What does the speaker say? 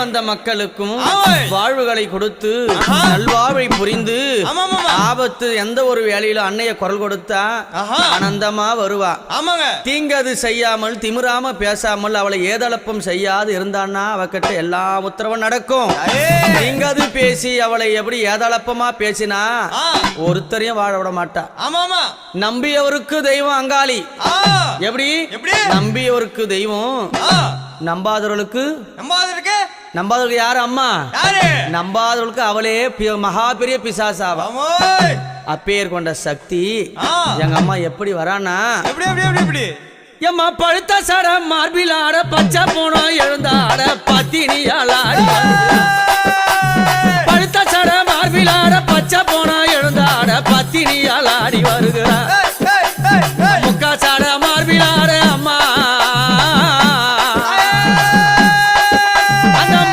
வந்த மக்களுக்கும் வாழ்வுகளை கொடுத்து நல்வாழ்வை புரிந்து ஆபத்து எந்த ஒரு வேலையில அன்னைய குரல் கொடுத்தா ஆனந்தமா வருவா. தீங்கது செய்யாமல் திமிராம பேசாமல் அவளை ஏதளப்பம் செய்யாது இருந்தான்னா அவகிட்ட எல்லா உத்தரவும் நடக்கும். தீங்கது பேசி அவளை எப்படி ஏதளப்பமா பேசினா ஒருத்தரையும் வாழ விட மாட்டா. நம்பியவருக்கு தெய்வம் அங்காளி. எப்படி நம்பியவருக்கு தெய்வம், நம்பாதவர்களுக்கு யாரு அம்மா? நம்பாதவர்களுக்கு அவளே மகா பெரிய பிசாசாவா. அப்பேர் கொண்ட சக்தி எங்க அம்மா எப்படி வரானா, எம்மா பழுத்த சட மார்பில் ஆட பச்சை போனோம் எழுந்தாட பத்தினியால் பழுத்த சட மார்பில் ஆட பச்சை போனோம் எழுந்தாட பத்தினி